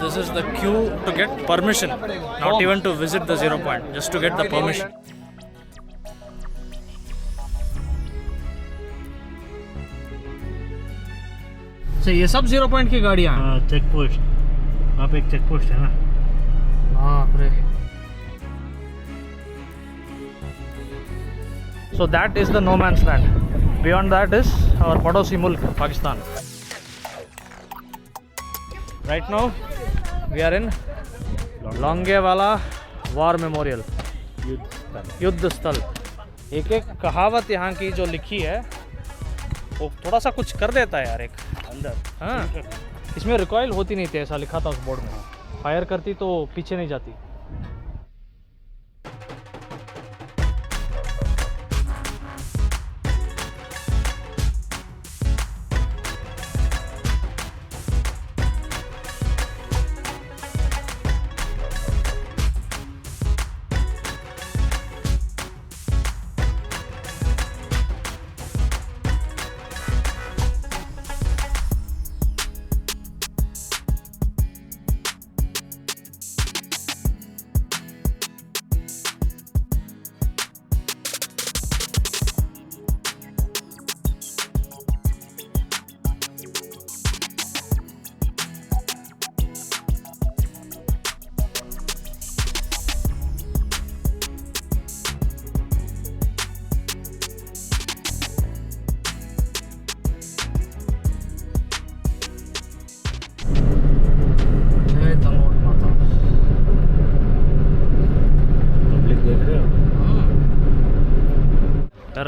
This is the queue to get permission, not even to visit the zero point, just to get the permission. So ये सब zero point की गाड़ियाँ हैं? Check post, वहाँ पे एक चेक पोस्ट है ना। बाप रे। So that is the no man's land. Beyond that is our पड़ोसी मुल्क Pakistan. Right now we are in Longewala war memorial, युद्ध स्थल। एक एक कहावत यहाँ की जो लिखी है वो थोड़ा सा कुछ कर देता है यार एक अंदर। हाँ, इसमें रिकॉइल होती नहीं थी, ऐसा लिखा था उस बोर्ड में। फायर करती तो पीछे नहीं जाती।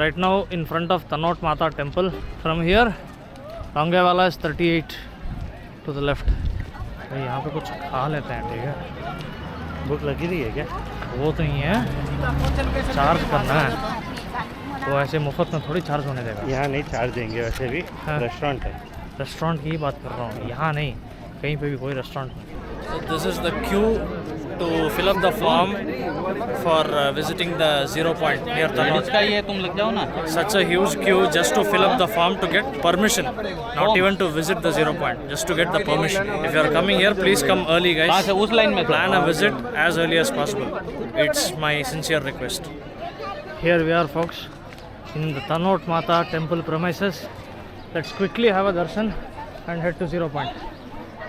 Right now in front of Tanote Mata temple. From here Longewala is 38 to the left. भाई यहाँ पे कुछ खा लेते हैं, ठीक है? भूख लगी रही है क्या? वो तो नहीं है, चार्ज करना है तो ऐसे मुफ्त में थोड़ी चार्ज होने देगा। यहाँ नहीं चार्ज देंगे, वैसे भी हाँ। रेस्टोरेंट है। रेस्टोरेंट की ही बात कर रहा हूँ, यहाँ नहीं, कहीं पे भी कोई रेस्टोरेंट नहीं। So this is the queue to fill up the form for visiting the zero point near Tanote. इसका ये तुम लग जाओ ना। Such a huge queue just to fill up the form to get permission, not even to visit the zero point, just to get the permission. If you are coming here, please come early, हाँ guys. से उस line में Plan a visit as early as possible. It's my sincere request. Here we are, folks, in the Tanote Mata temple premises. Let's quickly have a darshan and head to zero point.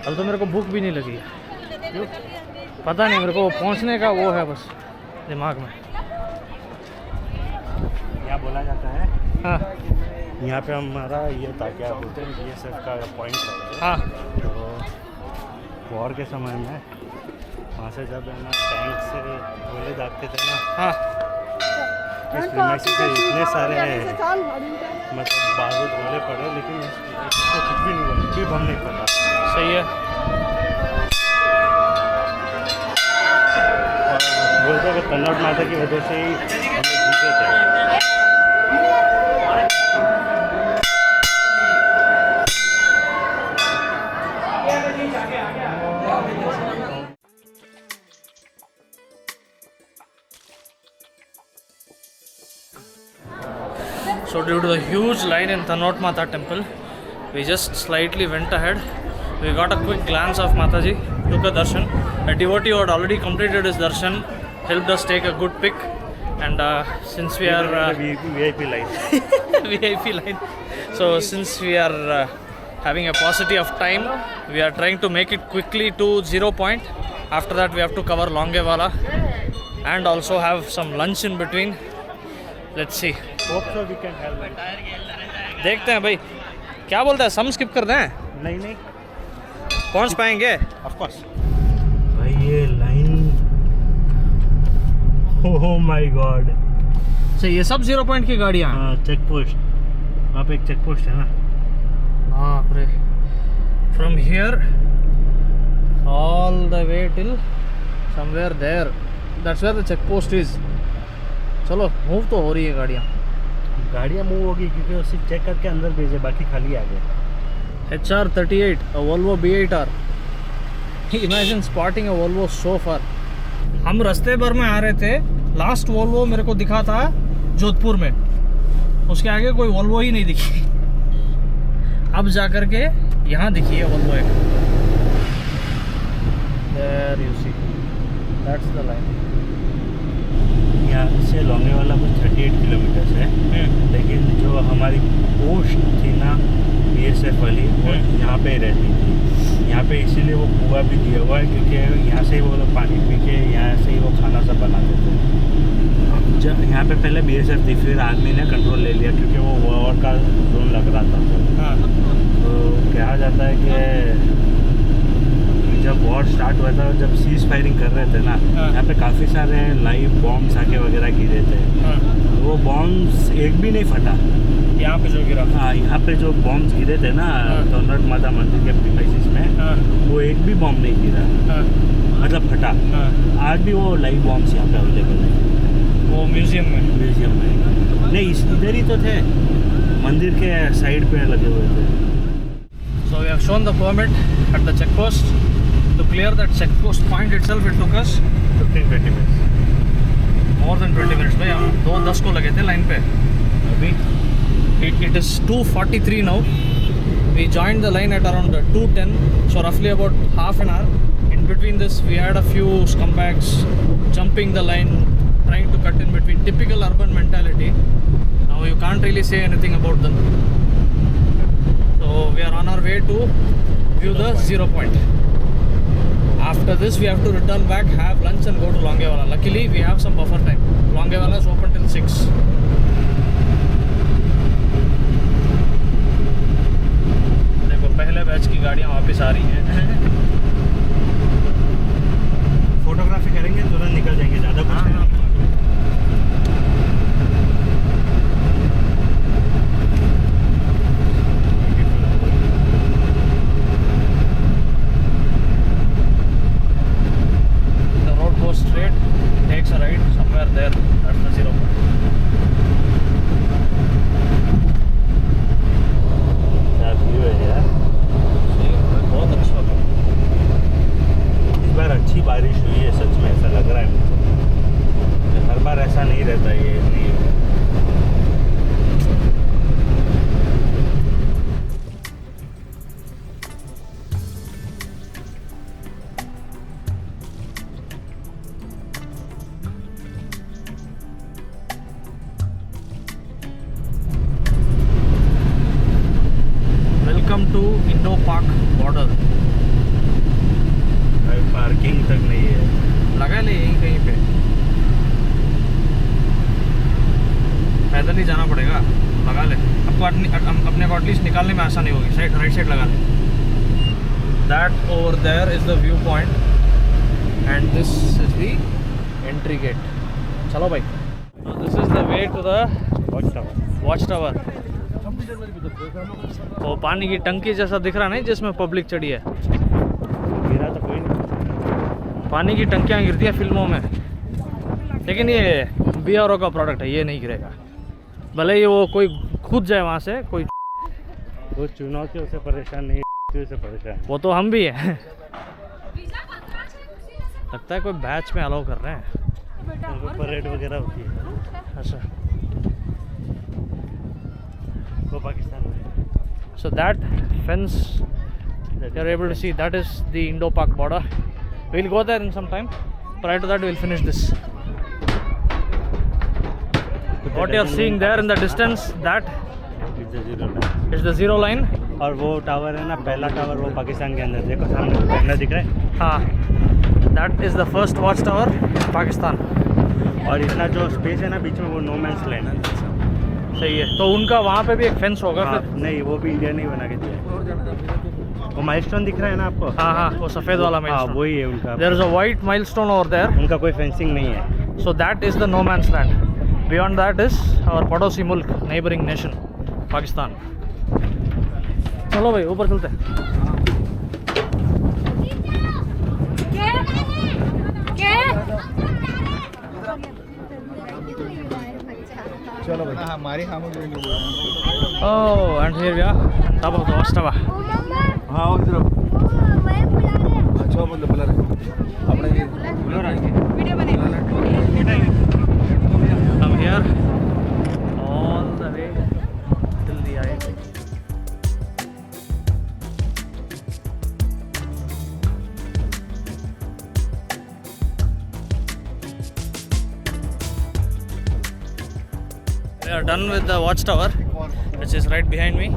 अब तो मेरे को भूख भी नहीं लगी है, क्यों पता नहीं, मेरे को पहुंचने का वो है बस दिमाग में। यहाँ बोला जाता है, हाँ यहाँ पे हमारा ये था क्या बोलते हैं, BSF का पॉइंट है। हाँ, तो वॉर के समय में वहाँ से जब है ना टैंक से गोले दागते थे ना, हाँ, इस प्रीमाइसिस से इतने सारे मतलब बारूद गोले पड़े, लेकिन इसको कुछ भी नहीं बोला, कोई बम नहीं पड़ा। सही है। बोलते हैं कि तनोट माता की वजह से ही हम लोग जीते थे। So due to the huge line in Tanote Mata temple, we just slightly went ahead. We got a quick glance of Mataji, took a darshan. A devotee who had already completed his darshan helped us take a good pic. And since we are VIP line, VIP line, so since we are having a paucity of time, we are trying to make it quickly to zero point. After that, we have to cover Longevala and also have some lunch in between. Let's see. hope so we can help. देखते हैं भाई, क्या बोलता है, सम skip कर दें? नहीं पहुंच पाएंगे? Of course. भाई ये line, oh my God. so ये सब जीरो पॉइंट की गाड़ियाँ हैं? हाँ, चेक पोस्ट, वहाँ पे एक चेक पोस्ट है ना। बाप रे। From here all the way till somewhere there, that's where the check post is. चलो मूव तो हो रही है गाड़ियाँ मूव होगी क्योंकि वो सिर्फ चेक करके अंदर भेजे, बाकी खाली आ गए। HR38, a Volvo B8R. Imagine spotting a Volvo so far. हम रास्ते भर में आ रहे थे, लास्ट वोल्वो मेरे को दिखा था जोधपुर में, उसके आगे कोई वोल्वो ही नहीं दिखी। अब जाकर के यहाँ दिखी है वोल्वो एक। there you see. That's the line. यहाँ से लॉन्गे वाला कुछ 38 किलोमीटर है, लेकिन जो हमारी पोस्ट थी ना BSF वाली, वो यहाँ पे ही रहती थी। यहाँ पे इसीलिए वो कुआं भी दिया हुआ है, क्योंकि यहाँ से ही वो लोग पानी पी के यहाँ से ही वो खाना सब बनाते थे। जब यहाँ पे पहले BSF थी, फिर आर्मी ने कंट्रोल ले लिया, क्योंकि वो वॉर का जोन लग रहा था। हाँ। तो कहा जाता है कि जब वॉर स्टार्ट हुआ था, जब सीज फायरिंग कर रहे थे ना, यहाँ पे काफ़ी सारे लाइव बॉम्ब्स आके वगैरह गिरे थे। वो बॉम्ब्स एक भी नहीं फटा। यहाँ पे जो गिरा, हाँ, यहाँ पे जो बॉम्ब्स गिरे थे ना तोनट माता मंदिर के प्रीमाइसेस में, वो एक भी बॉम्ब नहीं गिरा, मतलब फटा। आज भी वो लाइव बॉम्ब्स यहाँ पे अवेलेबल है। वो म्यूजियम में नहीं, इधर ही तो थे, मंदिर के साइड पे लगे हुए थे। So we have shown the permit at the check post. To clear that check post point itself, it took us 15-20 minutes. more than 20 minutes. भाई हम 2:10 को लगे थे लाइन पे। अभी it is 2:43 now. We joined the line at around 2:10, so roughly about half an hour. In between this, we had a few scumbags jumping the line, trying to cut in between. Typical urban mentality. Now you can't really say anything about them. So we are on our way to view the 0 point. After this, we have to return back, have lunch and go to Longewala. Luckily, we have some buffer time. Longewala is open till 6. देखो पहले batch की गाड़ियाँ वापस आ रही हैं। Photography करेंगे, तुरंत निकल जाएंगे, ज़्यादा कुछ नहीं। Straight takes a right somewhere there. That's the 0 point. क्या व्यू है यार, बहुत अच्छा है। इस बार अच्छी बारिश हुई है, सच में ऐसा लग रहा है मुझे। हर बार ऐसा नहीं रहता ये नहीं। Welcome to Indo-Pak border. Parking तक नहीं है, लगा ले यहीं कहीं पे, पैदल ही जाना पड़ेगा। लगा ले, आपको अपने को एटलीस्ट निकालने में आसानी होगी। साइड राइट साइड लगा ले। That over there is the view point and this is the entry gate. चलो भाई। So this is the way to the watch tower. वो पानी की टंकी जैसा दिख रहा नहीं, जिसमें पब्लिक चढ़ी है। गिरा तो कोई नहीं। पानी की टंकियाँ गिरती हैं फिल्मों में, लेकिन ये BRO का प्रोडक्ट है, ये नहीं गिरेगा। भले ही वो कोई कूद जाए वहाँ से, कोई वो चुनौतियों से परेशान नहीं, से परेशान। वो तो हम भी हैं। लगता है कोई बैच में अलाउ कर रहे हैं। परेड वगैरह होती है। अच्छा, वो पाकिस्तान में। so that fence you're able to see, that is the Indo-Pak border. We'll go there in some time. Prior to that, we'll finish this. What you're seeing there in the distance, that is the 0 line. और वो tower है ना, पहला tower, वो पाकिस्तान के अंदर, देखो सामने झंडा दिख रहा है। हाँ, that is the first watch tower in Pakistan. और इतना जो स्पेस है ना बीच में, वो नो मैंस लैंड है। सही है, तो उनका वहाँ पे भी एक फेंस होगा। हाँ, फिर नहीं, वो भी इंडिया नहीं बना के दिया। वो माइलस्टोन दिख रहा है ना आपको? हाँ हाँ, वो सफ़ेद वाला हाँ, माइलस्टोन। वही है उनका। There is a white milestone over there. उनका कोई फेंसिंग नहीं है। So that is the no man's land. Beyond that is our पड़ोसी मुल्क, neighboring nation, पाकिस्तान। चलो भाई ऊपर चलते हैं। चलो भाई हमारी Oh, and here we are, top of the watch tower. हाँ उधर अच्छा बंद बुला रहे अपने Come here, all the way till the IIT. We are done with the watchtower, which is right behind me.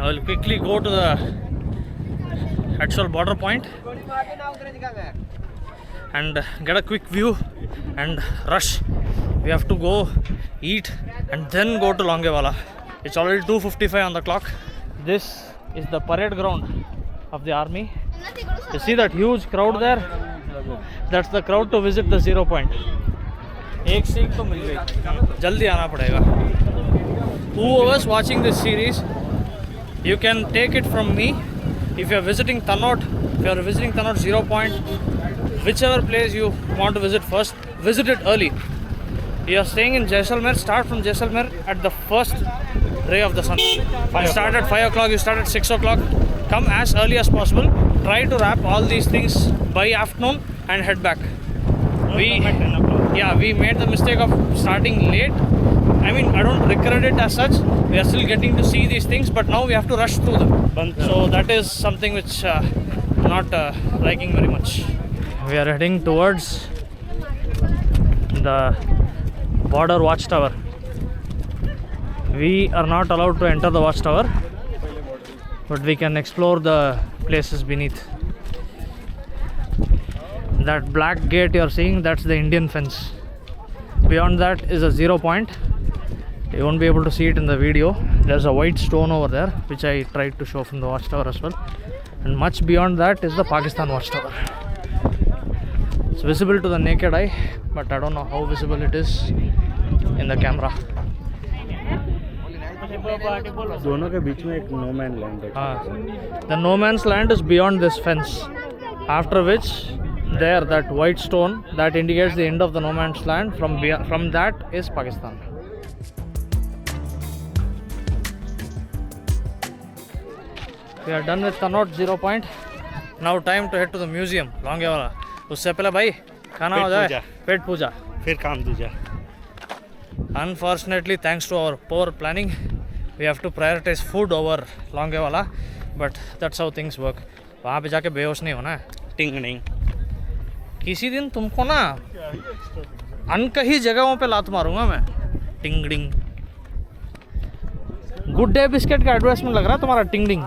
I will quickly go to the actual border point and get a quick view and rush. We have to go eat and then go to Longewala. It's already 2:55 on the clock. This is the parade ground of the army. You see that huge crowd there? That's the crowd to visit the 0 point. एक सीख तो मिल गई, जल्दी आना पड़ेगा. Whoever's watching this series, you can take it from me. If you are visiting Thanod, if you are visiting Thanod 0 point, whichever place you want to visit first, visit it early. You are staying in Jaisalmer, start from Jaisalmer at the first ray of the sun. You start at 5 o'clock, you start at 6 o'clock. Come as early as possible. Try to wrap all these things by afternoon and head back. We made the mistake of starting late. I mean, I don't regret it as such. We are still getting to see these things, but now we have to rush through them. So that is something which I'm not liking very much. We are heading towards the border watchtower. We are not allowed to enter the watchtower, but we can explore the places beneath. That black gate you are seeing, that's the Indian fence. Beyond that is a 0 point. You won't be able to see it in the video. There's a white stone over there, which I tried to show from the watchtower as well. And much beyond that is the Pakistan watchtower. It's visible to the naked eye, but I don't know how visible it is in the camera. दोनों के बीच में एक no man land है. The no man's land is beyond this fence. After which, there, that white stone that indicates the end of the no man's land. From that is Pakistan. We are done with Thanod 0 point. Now time to head to the museum, Longewala. उससे पहले भाई खाना हो जाए, पेट पूजा, फिर काम दूजा. Unfortunately, thanks to our poor planning, we have to prioritize food over Longewala, but that's how things work. वहाँ पे जाके बेहोश नहीं होना है. टिंग नहीं. किसी दिन तुमको ना अनकही जगहों पे लात मारूंगा मैं. टिंग डिंग. गुड डे बिस्किट का एडवर्टाइजमेंट लग रहा है तुम्हारा. टिंग डिंग.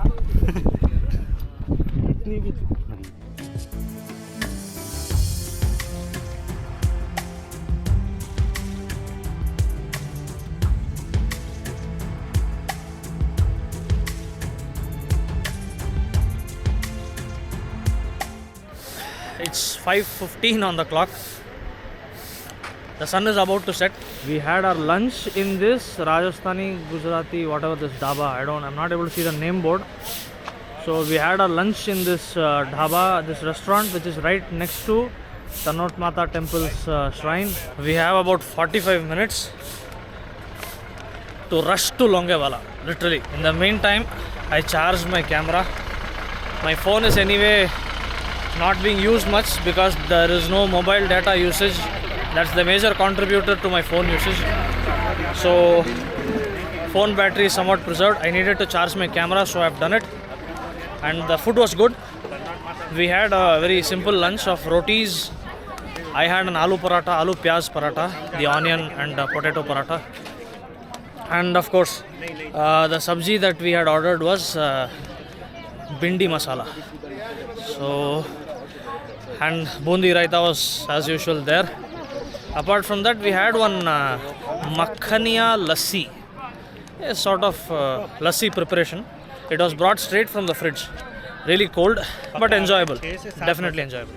It's 5:15 on the clock. The sun is about to set. We had our lunch in this Rajasthani, Gujarati, whatever this dhaba. I'm not able to see the name board. So we had our lunch in this dhaba, this restaurant, which is right next to Thanod Mata Temple's shrine. We have about 45 minutes to rush to Longewala, literally. In the meantime, I charged my camera. My phone is anyway not being used much because there is no mobile data usage. That's the major contributor to my phone usage. So phone battery is somewhat preserved. I needed to charge my camera, so I've done it. And the food was good. We had a very simple lunch of rotis. I had an aloo paratha, aloo pyaz paratha, the onion and potato paratha. And of course, the sabji that we had ordered was bindi masala. So, and bundi raita was as usual there. Apart from that, we had one makhaniya lassi, a sort of lassi preparation. It was brought straight from the fridge. Really cold, but enjoyable. Definitely enjoyable.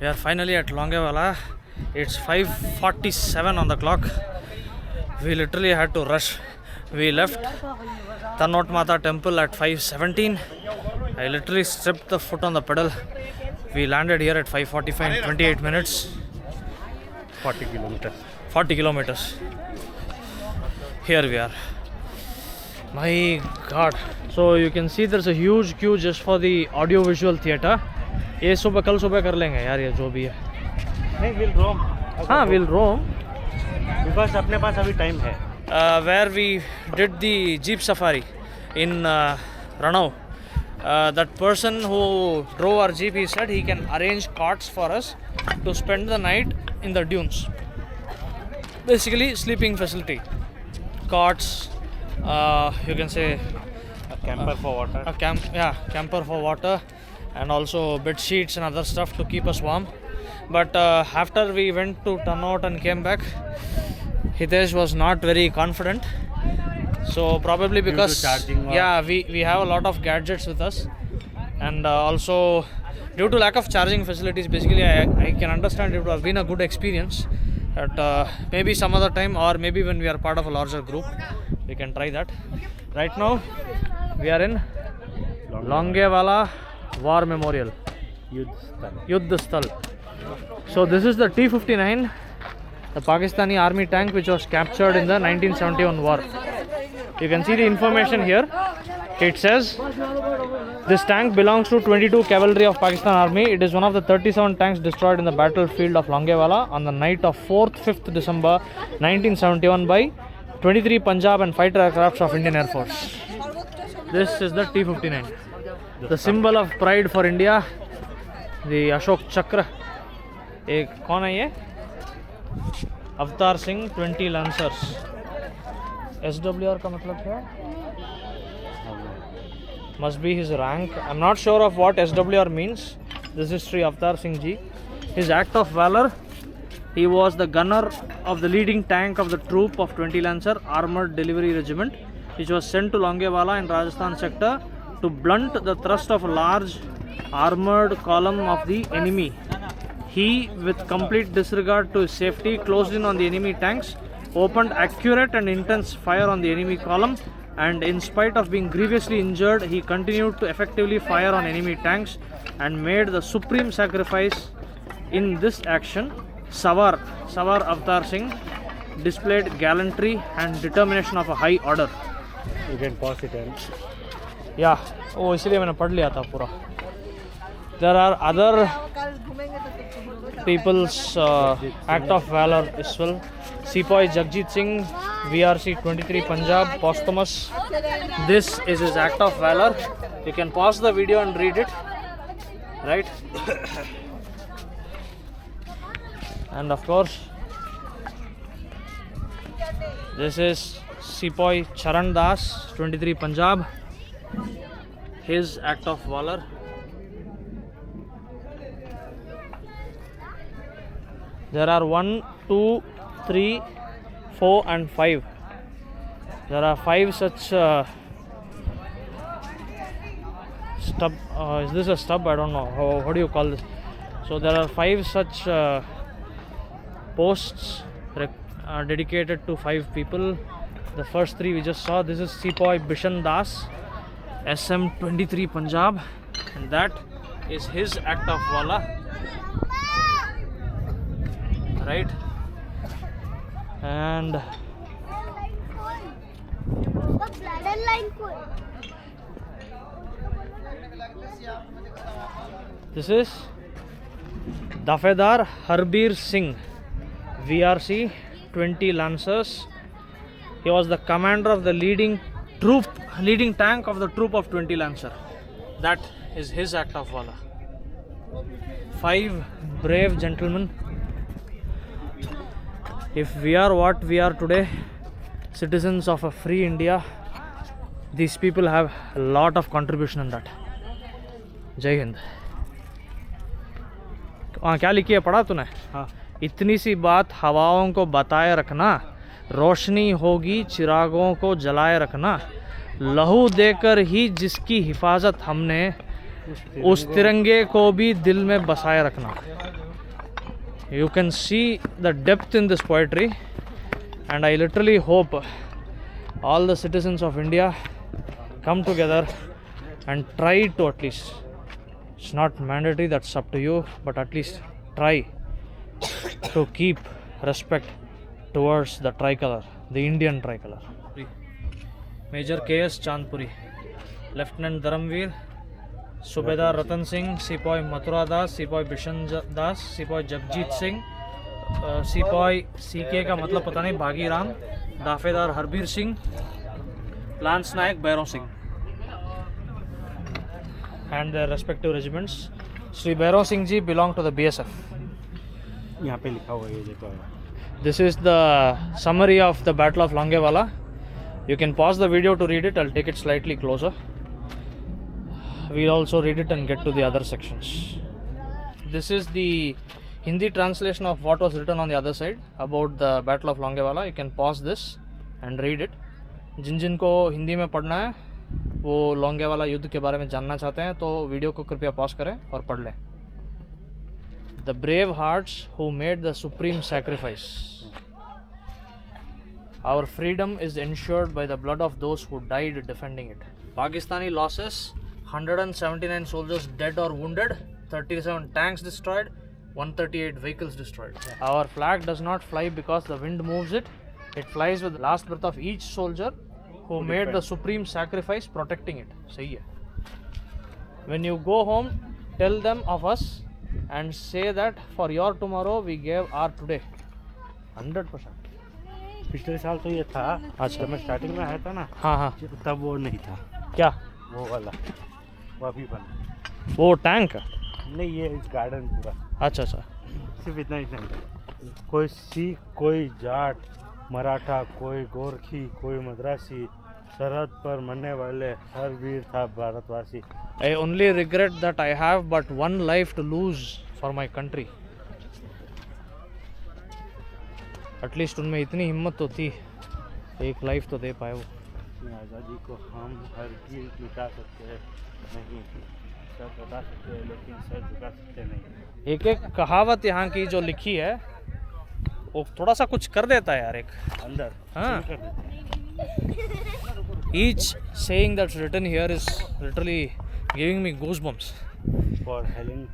We are finally at Longewala. It's 5:47 on the clock. We literally had to rush. We left Thanod Mata temple at 5:17. I literally stepped the foot on the pedal. We landed here at 5:45 in 28 minutes. 40 kilometers. 40 kilometers. Here we are. My God. So you can see there's a huge queue just for the audio-visual theatre. ये सुबह कल सुबह कर लेंगे यार ये जो भी है. नहीं, we'll roam. हाँ, we'll roam. Because अपने पास अभी time है. Where we did the jeep safari in Ranau. that person who drove our jeep, he said he can arrange carts for us to spend the night in the dunes. Basically, sleeping facility, carts. You can say Camper for water. a camper for water, and also bed sheets and other stuff to keep us warm. But after we went to Tanout and came back, Hitesh was not very confident. So probably because charging or- we have a lot of gadgets with us, and also due to lack of charging facilities. Basically, I can understand it would have been a good experience. But maybe some other time, or maybe when we are part of a larger group, we can try that. Right now, we are in Longewala War Memorial, Yuddh Sthal. So this is the T-59, the Pakistani army tank which was captured in the 1971 war. You can see the information here. It says this tank belongs to 22 Cavalry of Pakistan Army. It is one of the 37 tanks destroyed in the battlefield of Longewala on the night of 4th-5th December 1971 by 23 Punjab and fighter aircrafts of Indian Air Force. This is the T-59, the symbol of pride for India, the Ashok Chakra. एक कौन है ये? Avtar Singh 20 lancers. SWR का मतलब क्या है? Must be his rank. I'm not sure of what SWR means. This is Sri Avtar Singh Ji. His act of valor: he was the gunner of the leading tank of the troop of 20 Lancer Armored Delivery Regiment, which was sent to Longewala in Rajasthan sector to blunt the thrust of a large armored column of the enemy. He, with complete disregard to his safety, closed in on the enemy tanks, opened accurate and intense fire on the enemy column, and in spite of being grievously injured, he continued to effectively fire on enemy tanks and made the supreme sacrifice. In this action, Sawar Avtar Singh displayed gallantry and determination of a high order. You can pause it. Yeah, वो इसलिए मैंने पढ़ लिया था पूरा. There are other people's act of valor as well. Sepoy Jagjit Singh, VRC 23 Punjab, posthumous. This is his act of valor. You can pause the video and read it, right? And of course, this is Sepoy Charan Das, 23 Punjab. His act of valor. There are 1, 2, 3, 4 and 5. There are 5 such stub. Is this a stub? I don't know. How do you call this? So there are 5 such posts dedicated to 5 people. The first 3 we just saw. This is Sepoy Bishan Das, SM 23 Punjab, and that is his act of valor. Right, and this is Dafedar Harbir Singh, VRC 20 Lancers. He was the commander of the leading tank of the troop of 20 Lancer. That is his act of valor. 5 brave gentlemen. If we are what we are today, citizens of a free India, these people have a lot of contribution in that. जय हिंद. वहाँ क्या लिखी है, पढ़ा तूने? हाँ. इतनी सी बात हवाओं को बताए रखना, रोशनी होगी चिरागों को जलाए रखना, लहू देकर ही जिसकी हिफाजत हमने, उस तिरंगे को भी दिल में बसाए रखना. You can see the depth in this poetry, and I literally hope all the citizens of India come together and try to at least, it's not mandatory, that's up to you, but at least try to keep respect towards the tricolor, the Indian tricolor. Major K.S. Chandpuri, Lieutenant Dharamveer, Subedar Ratan Singh, Sepoy Mathura Das, Sepoy Bishan Das, Sepoy Jagjit Singh, Sepoy CK का मतलब पता नहीं, भागी राम, दाफेदार Harbir Singh, lance Naik Bhairon Singh. and their respective regiments. Sri Bhairav Singh ji belong to the BSF. यहाँ पे लिखा हुआ है, ये देखो। This is the summary of the Battle of Longewala. You can pause the video to read it. I'll take it slightly closer. We'll also read it and get to the other sections. This is the Hindi translation of what was written on the other side about the Battle of Longewala. You can pause this and read it. जिन को हिंदी में पढ़ना है, वो लोंगेवाला युद्ध के बारे में जानना चाहते हैं, तो वीडियो को कृपया पॉज करें और पढ़ लें. The brave hearts who made the supreme sacrifice. Our freedom is ensured by the blood of those who died defending it. Pakistani losses: 179 soldiers dead or wounded, 37 tanks destroyed, 138 vehicles destroyed. Our flag does not fly because the wind moves it. It flies with the last breath of each soldier who made the supreme sacrifice protecting it. सही है. When you go home, tell them of us and say that for your tomorrow we gave our today. 100%. पिछले साल तो ये था। अच्छा। जब मैं स्टार्टिंग में आया था ना, हाँ हाँ, तब वो नहीं था। क्या वो वाला, वो अभी बना। वो टैंक? नहीं, ये गार्डन पूरा। अच्छा अच्छा, सिर्फ इतना ही नहीं। कोई सिख, कोई जाट, मराठा, कोई गोरखी, कोई मद्रासी, सरहद पर मरने वाले हर वीर था भारतवासी। I only regret that I have but one life to lose for my country. At least उनमें इतनी हिम्मत तो थी, एक लाइफ तो दे पाए वो। आज़ादी को हम हर चीज मिटा सकते हैं नहीं, सर बता सकते हैं लेकिन सर झुका सकते नहीं। एक एक कहावत यहाँ की जो लिखी है, वो थोड़ा सा कुछ कर देता है यार एक अंदर। हाँ। कर देते। Each saying that's written here is literally giving me goosebumps. For feeling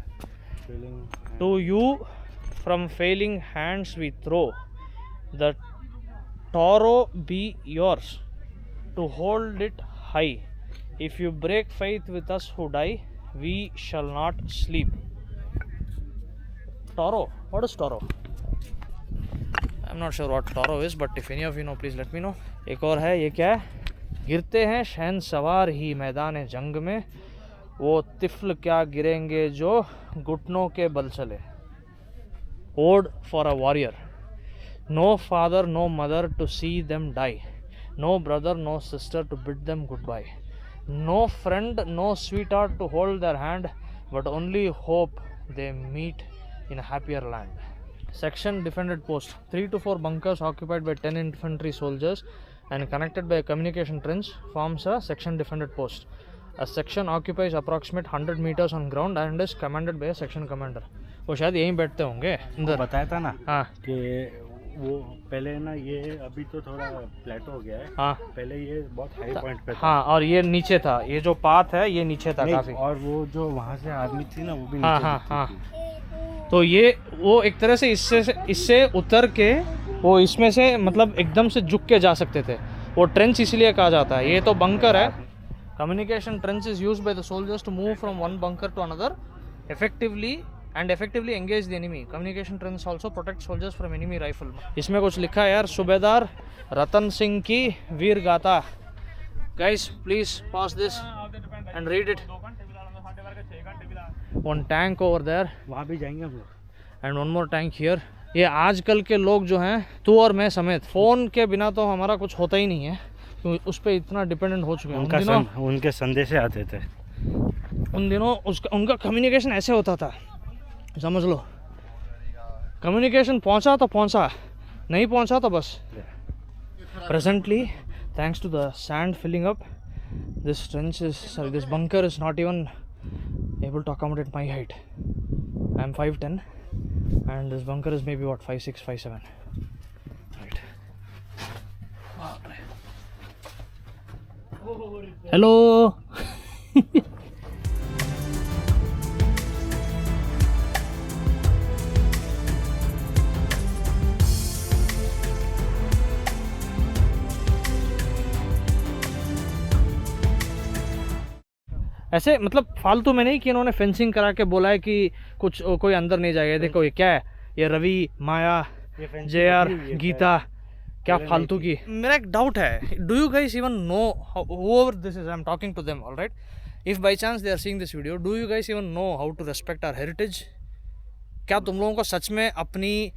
To you from failing hands we throw, the toro be yours, to hold it high. If you break faith with us who die, we shall not sleep. Toro? What is toro? I'm not sure what toro is, but if any of you know, please let me know. एक और है, ये क्या है? गिरते हैं शहनसवार ही मैदान जंग में, वो तिफल क्या गिरेंगे जो घुटनों के बल चले. Ode for a warrior. No father, no mother to see them die. No brother, no sister to bid them goodbye. No friend, no sweetheart to hold their hand, but only hope they meet in a happier land. Section defended post. 3 to 4 bunkers occupied by 10 infantry soldiers and connected by a communication trench forms a section defended post. A section occupies approximate 100 meters on ground and is commanded by a section commander. वो शायद यहीं बैठते होंगे अंदर। बताया था ना हाँ कि वो पहले ना, ये अभी तो थोड़ा फ्लैट हो गया है। हाँ पहले ये बहुत हाई पॉइंट पे था। हाँ, और ये नीचे था, ये जो पाथ है ये नीचे था काफी। और वो जो वहाँ से आदमी थी ना, वो भी हाँ नीचे हाँ दिखती हाँ। थी। तो ये वो एक तरह से इससे उतर के वो इसमें से मतलब एकदम से झुक के जा सकते थे। वो ट्रेंच इसीलिए कहा जाता है। ये तो बंकर है। Communication trench is used by the soldiers to move from one bunker to another effectively engage the enemy. Communication trench also protect soldiers from enemy rifle. इसमें कुछ लिखा है यार, सूबेदार रतन सिंह की वीर गाथा. Guys, please pause this and read it. One tank over there. वहाँ भी जाएंगे हम लोग। And one more tank here. ये आजकल के लोग जो हैं, तू और मैं समेत, फ़ोन के बिना तो हमारा कुछ होता ही नहीं है, क्योंकि उस पर इतना डिपेंडेंट हो चुके हैं। उनके संदेश आते थे उन दिनों। उनका कम्युनिकेशन ऐसे होता था, समझ लो। कम्युनिकेशन पहुंचा तो पहुंचा, नहीं पहुंचा तो बस। Presently thanks to the sand filling up, this bunker is not even able to accommodate my height. I am 5'10" and this bunker is maybe what, 5'6", 5'7". Right. Hello. ऐसे मतलब फालतू में नहीं कि इन्होंने फेंसिंग करा के बोला है कि कुछ कोई अंदर नहीं जाएगा। देखो ये क्या है, ये रवि, माया, JR, गीता, क्या फालतू की। मेरा एक डाउट है, do you guys even know whoever this is, I am talking to them, alright. If by chance they are seeing this video, do you guys even know how to respect our heritage? क्या तुम लोगों को सच में अपनी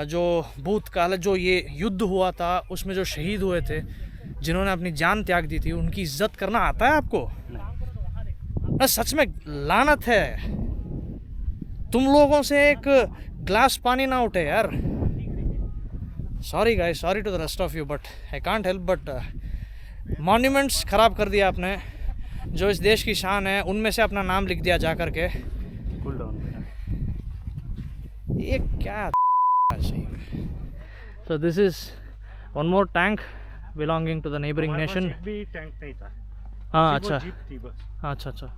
जो भूतकाल, जो ये युद्ध हुआ था उसमें जो शहीद हुए थे, जिन्होंने अपनी जान त्याग दी थी, उनकी इज्जत करना आता है आपको? सच में लानत है, तुम लोगों से एक ग्लास पानी ना उठे यार। Sorry guys, sorry to the rest of you, but I can't help but monuments ख़राब कर दिया आपने, जो इस देश की शान है, उनमें से अपना नाम लिख दिया जा कर के। Cool down. ये क्या सही। So this is one more tank belonging to the neighboring nation. भी टैंक नहीं था। हाँ सिर्फ वो अच्छा, जीप थी बस। अच्छा अच्छा।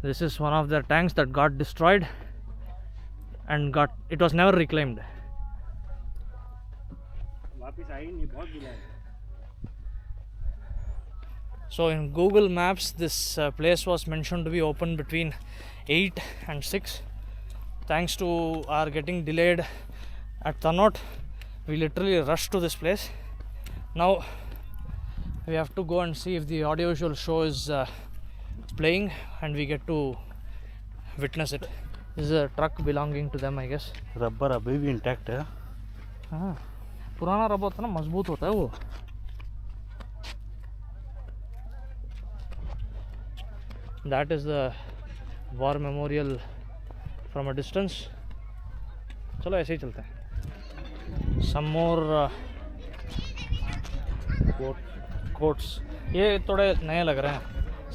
This is one of their tanks that got destroyed and it was never reclaimed. वापस आई नहीं, बहुत बुलाया। So in Google Maps, this place was mentioned to be open between 8 and 6. Thanks to our getting delayed at Thanot, we literally rushed to this place. Now we have to go and see if the audiovisual show is playing and we get to witness it. This is a truck belonging to them, I guess. Rubber अभी भी intact है। हाँ, पुराना rubber होता है ना, मजबूत होता है वो। That is the war memorial from a distance. चलो ऐसे ही चलते हैं। Some more quotes. ये थोड़े नए लग रहे हैं,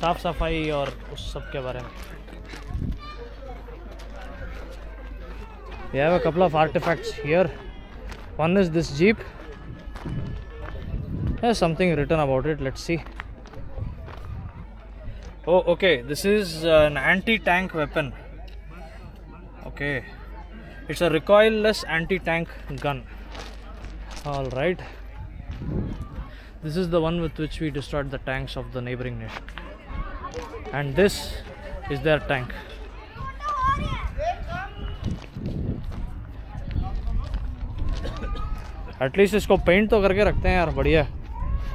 साफ सफाई और उस सब के बारे में। We have a couple of artifacts here. One is this jeep. There's something written about it. Let's see. Oh, okay. This is an anti-tank weapon. Okay. It's a recoilless anti-tank gun. All right. This is the one with which we destroyed the tanks of the neighboring nation. And this is their tank. At least इसको paint तो करके रखते हैं यार, बढ़िया।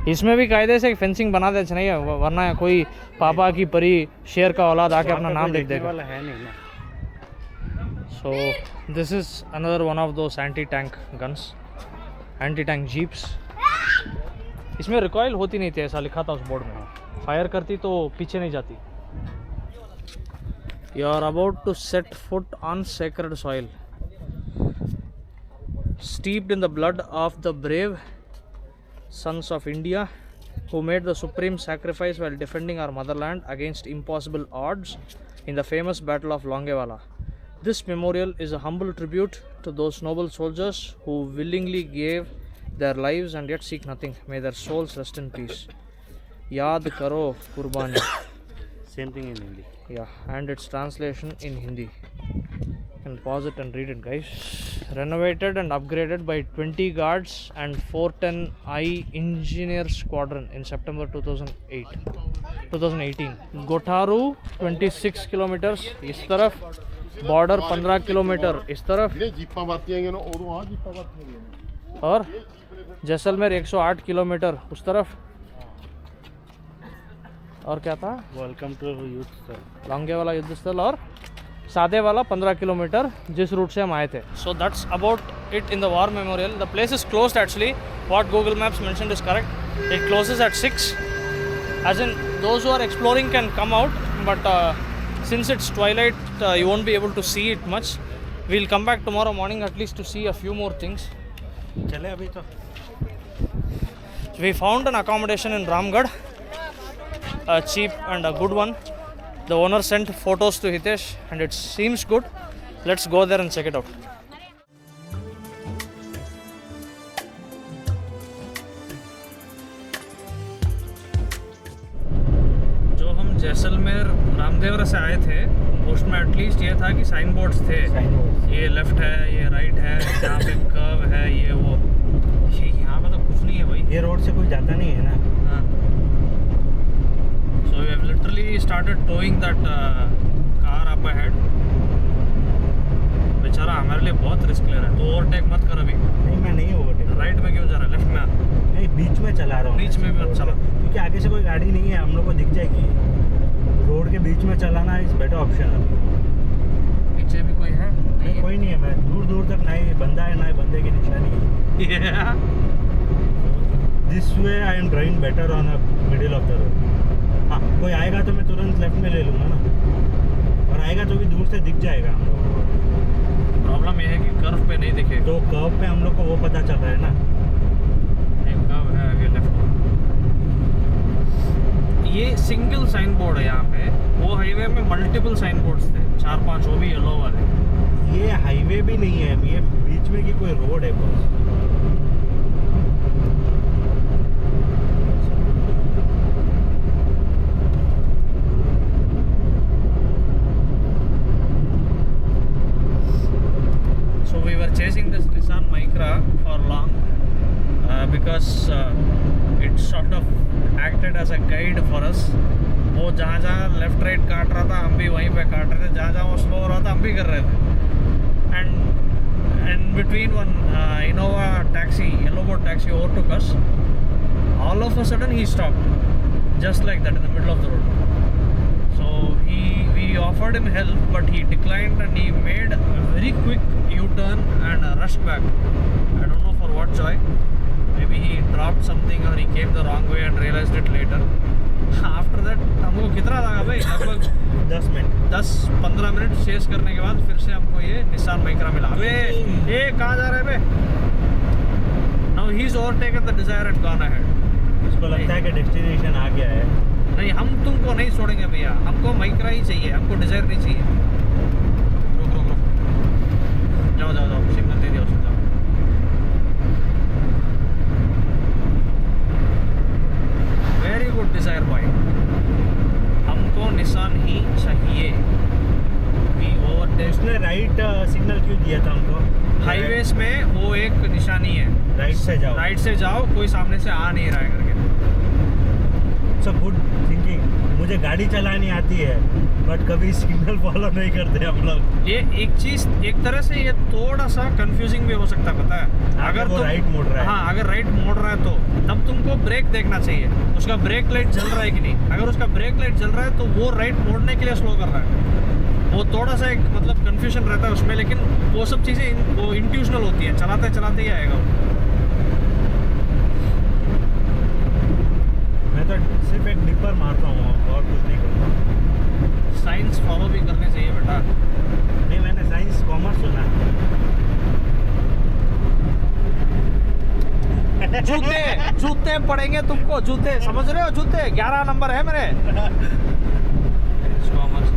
इसमें भी कायदे से फेंसिंग बना देना चाहिए, वरना कोई पापा की परी शेर का औलाद आके अपना नाम लिख देगा। है नहीं ना। So this is another one of those anti tank guns, anti tank jeeps. इसमें रिकॉइल होती नहीं थी, ऐसा लिखा था उस बोर्ड में। फायर करती तो पीछे नहीं जाती। You are about to set foot on sacred soil steeped in the blood of the brave sons of India who made the supreme sacrifice while defending our motherland against impossible odds in the famous Battle of Longewala. This memorial is a humble tribute to those noble soldiers who willingly gave their lives and yet seek nothing. May their souls rest in peace. Yaad karo Qurbani. Same thing in Hindi. Yeah, and its translation in Hindi. You can pause it and read it, guys. Renovated and upgraded by 20 guards and 410I Engineer Squadron in September 2018. Gotaru 26 kilometers इस तरफ, border 15 kilometre इस तरफ, और Jaisalmer 108 kilometre उस तरफ। और क्या था? वेलकम टू युद्ध स्थल, लॉन्गेवाला युद्ध स्थल, और सादे वाला 15 किलोमीटर जिस रूट से हम आए थे। So that's about it in the war memorial. The place is closed actually, what Google Maps mentioned is correct. It closes at 6, as in those who are exploring can come out, but since it's twilight you won't be able to see it much. We'll come back tomorrow morning at least to see a few more things. चले अभी तो। We found an accommodation in Ramgarh, a cheap and a good one. The owner sent photos to Hitesh and it seems good. Let's go there and check it out. जो हम जैसलमेर रामदेवरा से आए थे, उसमें at least ये था कि साइन बोर्ड्स थे। ये लेफ्ट है, ये राइट है, यहाँ पे कर्व है, ये वो। यहाँ पे तो कुछ नहीं है भाई, ये रोड से कोई जाता नहीं है ना। हाँ। So we have literally started towing that car up ahead. बेचारा हमारे लिए बहुत रिस्क ले रहा है। तो ओवरटेक मत कर अभी। नहीं, मैं नहीं ओवरटेक। राइट में क्यों जा रहा है, लेफ्ट में आ। नहीं, बीच में में चला रहा हूँ। बीच में भी मत चला। क्योंकि आगे से कोई गाड़ी नहीं है, हम लोग को दिख जाएगी। रोड के बीच में चलाना इज बेटर ऑप्शन अभी। पीछे भी कोई है? नहीं, कोई नहीं है। मैं दूर दूर तक ना ही बंदा है ना ही बंदे की निशानी है। This way I am driving better on middle of the road. हाँ, कोई आएगा तो मैं तुरंत लेफ्ट में ले लूँगा ना, और आएगा तो भी दूर से दिख जाएगा हम लोग को। प्रॉब्लम ये है कि कर्व पे नहीं दिखेगा। तो कर्व पे हम लोग को वो पता चल रहा है ना। एक कर्व है आगे लेफ्ट। ये सिंगल साइन बोर्ड है यहाँ पे। वो हाईवे में मल्टीपल साइन बोर्ड्स थे, 4-5, वो भी येलो वाले। ये हाईवे भी नहीं है, ये बीच में की कोई रोड है बस। So we were chasing this Nissan Micra for long because it sort of acted as a guide for us. वो जहाँ जहाँ लेफ्ट राइट काट रहा था हम भी वहीं पे काट रहे थे, जहाँ जहाँ वो स्लो हो रहा था हम भी कर रहे थे। And between one Innova taxi, yellow board taxi overtook us. All of a sudden he stopped just like that in the middle of the road. So we offered him help, but he declined and he made a very quick U-turn and rushed back. I don't know for what joy. Maybe he dropped something or he came the wrong way and realized it later. After that हमको कितना लगा भाई? लगभग 10 minute 10-15 minute chess करने के बाद फिर से हमको ये निसान माइक्रा मिला। अबे ये कहाँ जा रहे हैं बे? Now he's overtaken the Dzire and gone ahead. इसको लगता है कि डेस्टिनेशन आ गया है। नहीं, हम तुमको नहीं छोड़ेंगे भैया, हमको माइक्रा ही चाहिए, हमको डिजायर नहीं चाहिए। रुक रुक रुक, जाओ जाओ जाओ, सिग्नल दे दिया उसको, जाओ। वेरी गुड डिजायर बॉय, हमको निसान ही चाहिए। We overtake. उसने राइट सिग्नल क्यों दिया था हमको? हाईवेज में वो एक निशानी है, राइट से जाओ, राइट से जाओ, कोई सामने से आ नहीं रहा है करके। It's a good thinking. मुझे गाड़ी चलानी आती है बट कभी सिग्नल फॉलो नहीं करते हम लोग। ये एक चीज, एक तरह से ये थोड़ा सा कंफ्यूजिंग भी हो सकता है, पता है? अगर वो तुम राइट मोड़ रहा है, हाँ, अगर राइट मोड़ रहा है तो तब तुमको ब्रेक देखना चाहिए, उसका ब्रेक लाइट जल रहा है कि नहीं। अगर उसका ब्रेक लाइट जल रहा है तो वो राइट मोड़ने के लिए स्लो कर रहा है। वो थोड़ा सा एक मतलब कंफ्यूजन रहता है उसमें, लेकिन वो सब चीज़ें वो इंट्यूशनल होती है, चलाते चलाते ही आएगा वो। मैं तो सिर्फ एक डिपर मारता हूँ और कुछ नहीं करता। साइंस फॉलो भी करने चाहिए बेटा। नहीं, मैंने साइंस कॉमर्स सुना है। जूते पड़ेंगे तुमको, जूते समझ रहे हो? जूते 11 नंबर है मेरे। कॉमर्स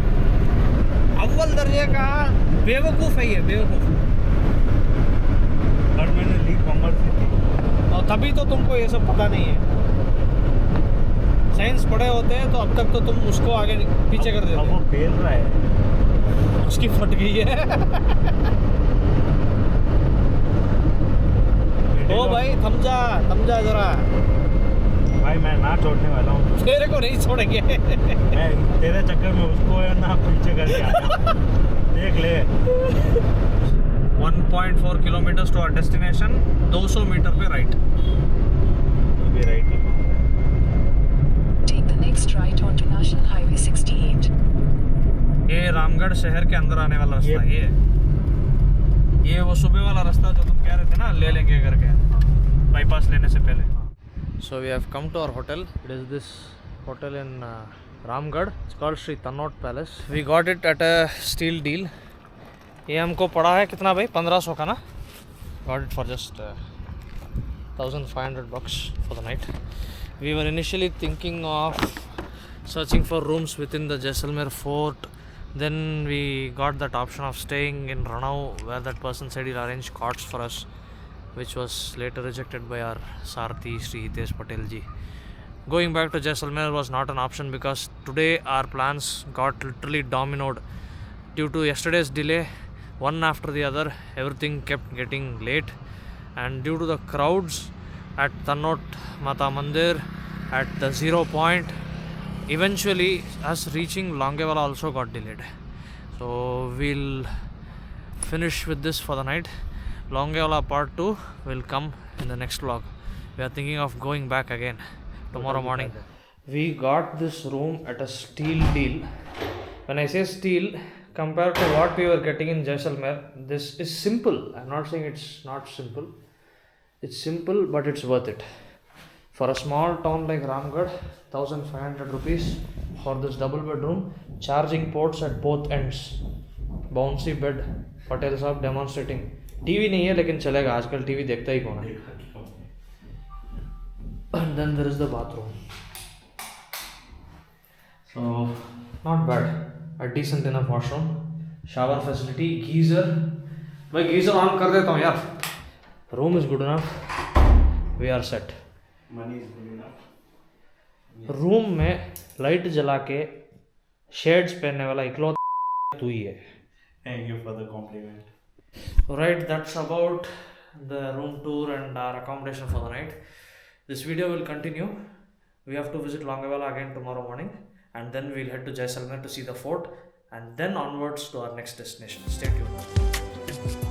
अव्वल दर्जे का बेवकूफ़ है ये, बेवकूफ़। और मैंने ली कॉमर्स की, और तभी तो तुमको ये सब पता नहीं है। साइंस पढ़े होते हैं तो अब तक तो तुम उसको आगे पीछे कर देते। अब वो फेल रहा है, उसकी फट गई है। ओ भाई थम जा जरा। भाई मैं ना छोड़ने वाला हूँ, तेरे को नहीं छोड़ेंगे। मैं तेरे चक्कर में उसको है ना पीछे करके आया। देख ले। 1.4 kilometre to our destination, 200 metre पे राइट। अभी राइट है। Take the next right onto National Highway 68. ये रामगढ़ शहर के अंदर आने वाला रास्ता है ये वो सुबह वाला रास्ता जो तुम कह रहे थे ना ले लेंगे करके, बाईपास लेने से पहले। So we have come to our hotel. It is this hotel in Ramgarh. It's called Sri Tannod Palace. We got it at a steal deal. ये हमको पड़ा है कितना भाई? 1500 का ना? Got it for just 1,500 bucks for the night. We were initially thinking of searching for rooms within the Jaisalmer fort. Then we got that option of staying in Ranau, where that person said he'll arrange cots for us, which was later rejected by our Sarthi Sri Hitesh Patel ji. Going back to Jaisalmer was not an option because today our plans got literally dominoed. Due to yesterday's delay, one after the other, everything kept getting late, and due to the crowds at Tannod Mata Mandir, at the 0 point, eventually us reaching Longewala also got delayed. So we'll finish with this for the night. Longewala part 2 will come in the next vlog. We are thinking of going back again tomorrow morning. We got this room at a steal deal. When I say steal, compared to what we were getting in Jaisalmer, this is simple. I'm not saying it's not simple. It's simple, but it's worth it. For a small town like Ramgarh, 1500 rupees for this double bedroom, charging ports at both ends, bouncy bed, Patel साहब demonstrating. TV नहीं है लेकिन चलेगा, आजकल TV देखता ही कौन है. And then there is the bathroom. So not bad, a decent enough washroom, shower facility, geyser. भाई geyser on कर देता हूँ यार. Room is good enough. We are set. Money is good enough. Room में light जला के shades पहनने वाला इकलौता तू ही है. Thank you for the compliment. Right, that's about the room tour and our accommodation for the night. This video will continue. We have to visit Longewala again tomorrow morning, and then we'll head to Jaisalmer to see the fort, and then onwards to our next destination. Stay tuned.